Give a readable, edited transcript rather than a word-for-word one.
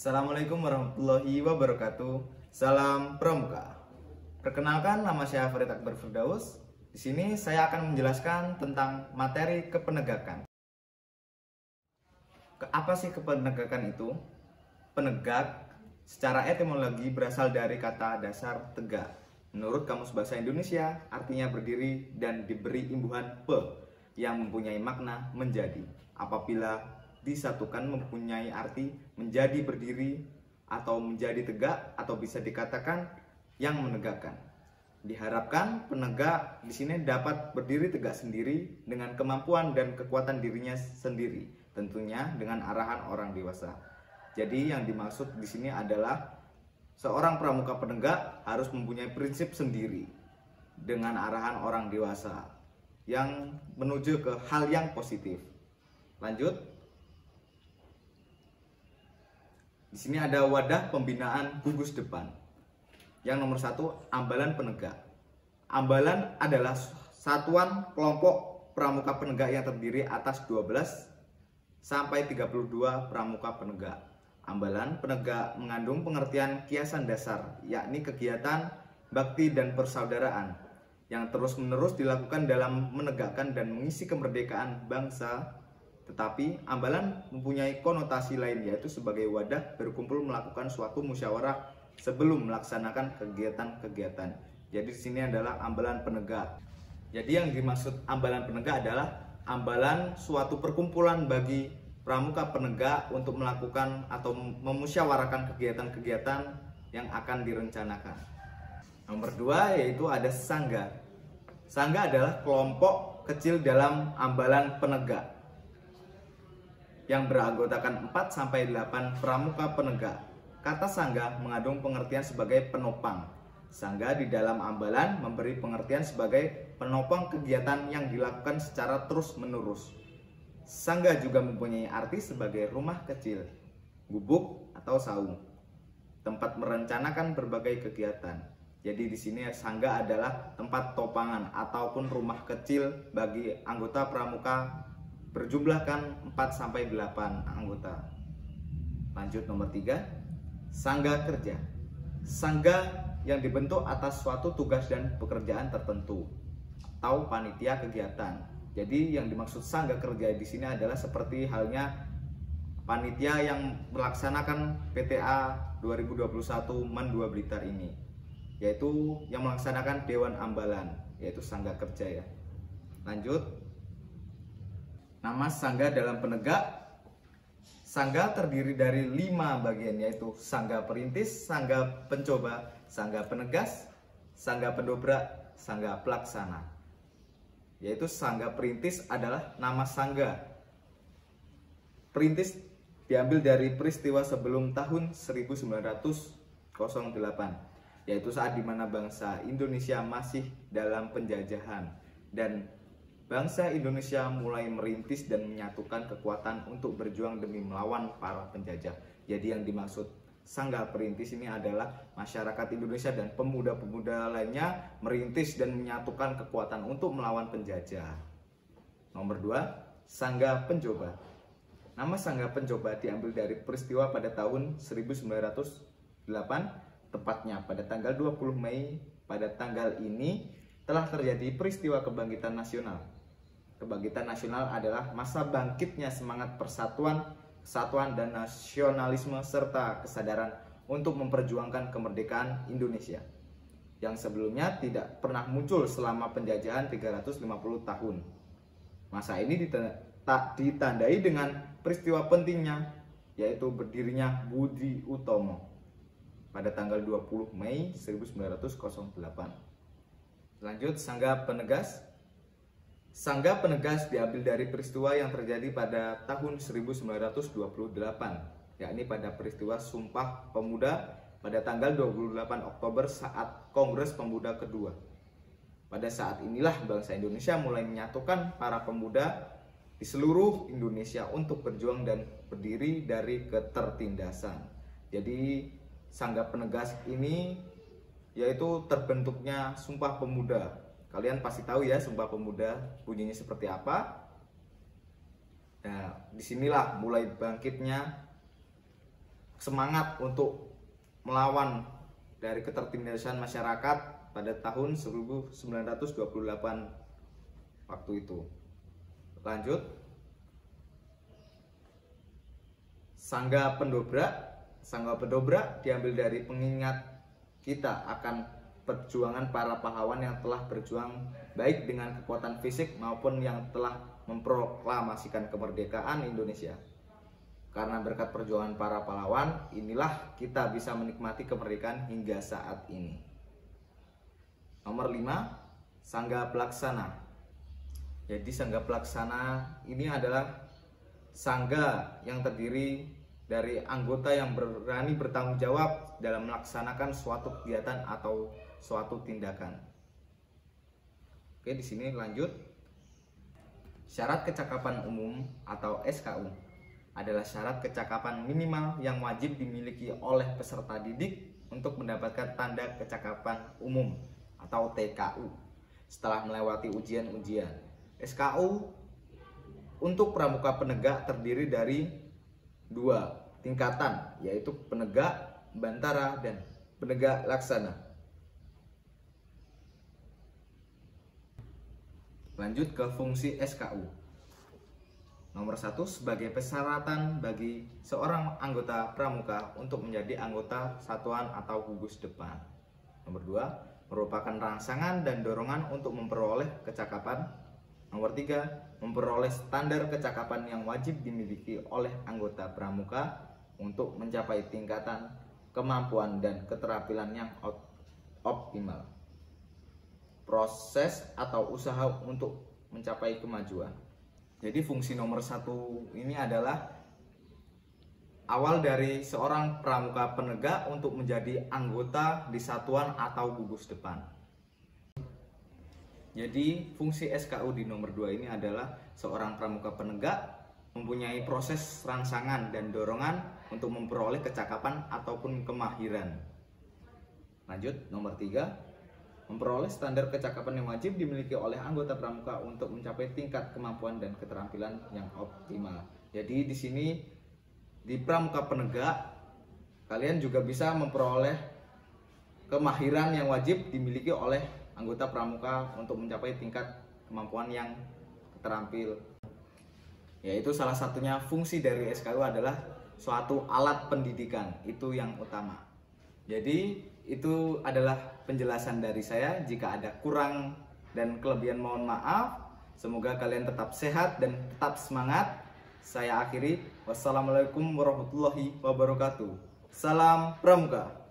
Assalamualaikum warahmatullahi wabarakatuh. Salam Pramuka. Perkenalkan, nama saya Farid Akbar Firdaus. Di sini saya akan menjelaskan tentang materi kepenegakan. Apa sih kepenegakan itu? Penegak secara etimologi berasal dari kata dasar tegak. Menurut Kamus Bahasa Indonesia, artinya berdiri dan diberi imbuhan pe yang mempunyai makna menjadi. Apabila disatukan mempunyai arti menjadi berdiri atau menjadi tegak, atau bisa dikatakan yang menegakkan. Diharapkan penegak di sini dapat berdiri tegak sendiri dengan kemampuan dan kekuatan dirinya sendiri, tentunya dengan arahan orang dewasa. Jadi yang dimaksud di sini adalah seorang pramuka penegak harus mempunyai prinsip sendiri dengan arahan orang dewasa yang menuju ke hal yang positif. Lanjut. Di sini ada wadah pembinaan gugus depan. Yang nomor 1, ambalan penegak. Ambalan adalah satuan kelompok pramuka penegak yang terdiri atas 12 sampai 32 pramuka penegak. Ambalan penegak mengandung pengertian kiasan dasar, yakni kegiatan bakti dan persaudaraan yang terus-menerus dilakukan dalam menegakkan dan mengisi kemerdekaan bangsa. Tetapi ambalan mempunyai konotasi lain, yaitu sebagai wadah berkumpul melakukan suatu musyawarah sebelum melaksanakan kegiatan-kegiatan. Jadi di sini adalah ambalan penegak. Jadi yang dimaksud ambalan penegak adalah ambalan suatu perkumpulan bagi pramuka penegak untuk melakukan atau memusyawarahkan kegiatan-kegiatan yang akan direncanakan. Nomor 2 yaitu ada sangga. Sangga adalah kelompok kecil dalam ambalan penegak yang beranggotakan 4-8 pramuka penegak. Kata sangga mengandung pengertian sebagai penopang. Sangga di dalam ambalan memberi pengertian sebagai penopang kegiatan yang dilakukan secara terus-menerus. Sangga juga mempunyai arti sebagai rumah kecil, gubuk atau saung, tempat merencanakan berbagai kegiatan. Jadi di sini sangga adalah tempat topangan ataupun rumah kecil bagi anggota pramuka berjumlahkan 4-8 anggota. Lanjut nomor 3, sangga kerja. Sangga yang dibentuk atas suatu tugas dan pekerjaan tertentu atau panitia kegiatan. Jadi yang dimaksud sangga kerja di sini adalah seperti halnya panitia yang melaksanakan PTA 2021 MAN 2 Blitar ini, yaitu yang melaksanakan Dewan Ambalan, yaitu sangga kerja ya. Lanjut. Nama sangga dalam penegak. Sangga terdiri dari 5 bagian, yaitu sangga perintis, sangga pencoba, sangga penegas, sangga pendobrak, sangga pelaksana. Yaitu sangga perintis adalah nama sangga. Perintis diambil dari peristiwa sebelum tahun 1908, yaitu saat dimana bangsa Indonesia masih dalam penjajahan dan bangsa Indonesia mulai merintis dan menyatukan kekuatan untuk berjuang demi melawan para penjajah. Jadi yang dimaksud sangga perintis ini adalah masyarakat Indonesia dan pemuda-pemuda lainnya merintis dan menyatukan kekuatan untuk melawan penjajah. Nomor 2, sangga pencoba. Nama sangga pencoba diambil dari peristiwa pada tahun 1908, tepatnya pada tanggal 20 Mei. Pada tanggal ini telah terjadi peristiwa kebangkitan nasional. Kebangkitan nasional adalah masa bangkitnya semangat persatuan, kesatuan, dan nasionalisme serta kesadaran untuk memperjuangkan kemerdekaan Indonesia yang sebelumnya tidak pernah muncul selama penjajahan 350 tahun. Masa ini ditandai dengan peristiwa pentingnya, yaitu berdirinya Budi Utomo pada tanggal 20 Mei 1908. Lanjut, sangga penegas. Sangga penegas diambil dari peristiwa yang terjadi pada tahun 1928, yakni pada peristiwa Sumpah Pemuda pada tanggal 28 Oktober saat Kongres Pemuda kedua. Pada saat inilah bangsa Indonesia mulai menyatukan para pemuda di seluruh Indonesia untuk berjuang dan berdiri dari ketertindasan. Jadi sangga penegas ini yaitu terbentuknya Sumpah Pemuda. Kalian pasti tahu ya Sumpah Pemuda bunyinya seperti apa. Nah, disinilah mulai bangkitnya semangat untuk melawan dari ketertindasan masyarakat pada tahun 1928 waktu itu. Lanjut, Sangga Pendobrak diambil dari pengingat kita akan perjuangan para pahlawan yang telah berjuang baik dengan kekuatan fisik maupun yang telah memproklamasikan kemerdekaan Indonesia. Karena berkat perjuangan para pahlawan, inilah kita bisa menikmati kemerdekaan hingga saat ini. Nomor 5, Sangga Pelaksana. Jadi Sangga Pelaksana ini adalah sangga yang terdiri dari anggota yang berani bertanggung jawab dalam melaksanakan suatu kegiatan atau suatu tindakan. Oke, di sini lanjut. Syarat kecakapan umum atau SKU adalah syarat kecakapan minimal yang wajib dimiliki oleh peserta didik untuk mendapatkan tanda kecakapan umum atau TKU setelah melewati ujian-ujian. SKU untuk pramuka penegak terdiri dari 2 tingkatan, yaitu penegak, bantara, dan penegak laksana. Lanjut ke fungsi SKU. Nomor 1, sebagai persyaratan bagi seorang anggota pramuka untuk menjadi anggota satuan atau gugus depan. Nomor 2, merupakan rangsangan dan dorongan untuk memperoleh kecakapan. Nomor 3, memperoleh standar kecakapan yang wajib dimiliki oleh anggota pramuka untuk mencapai tingkatan kemampuan dan keterampilan yang optimal. Proses atau usaha untuk mencapai kemajuan. Jadi fungsi nomor 1 ini adalah awal dari seorang pramuka penegak untuk menjadi anggota di satuan atau gugus depan. Jadi fungsi SKU di nomor 2 ini adalah seorang pramuka penegak mempunyai proses rangsangan dan dorongan untuk memperoleh kecakapan ataupun kemahiran. Lanjut, nomor 3, memperoleh standar kecakapan yang wajib dimiliki oleh anggota pramuka untuk mencapai tingkat kemampuan dan keterampilan yang optimal. Jadi di sini di pramuka penegak kalian juga bisa memperoleh kemahiran yang wajib dimiliki oleh anggota pramuka untuk mencapai tingkat kemampuan yang terampil. Yaitu salah satunya fungsi dari SKU adalah suatu alat pendidikan, itu yang utama. Jadi itu adalah penjelasan dari saya. Jika ada kurang dan kelebihan mohon maaf. Semoga kalian tetap sehat dan tetap semangat. Saya akhiri. Wassalamualaikum warahmatullahi wabarakatuh. Salam Pramuka.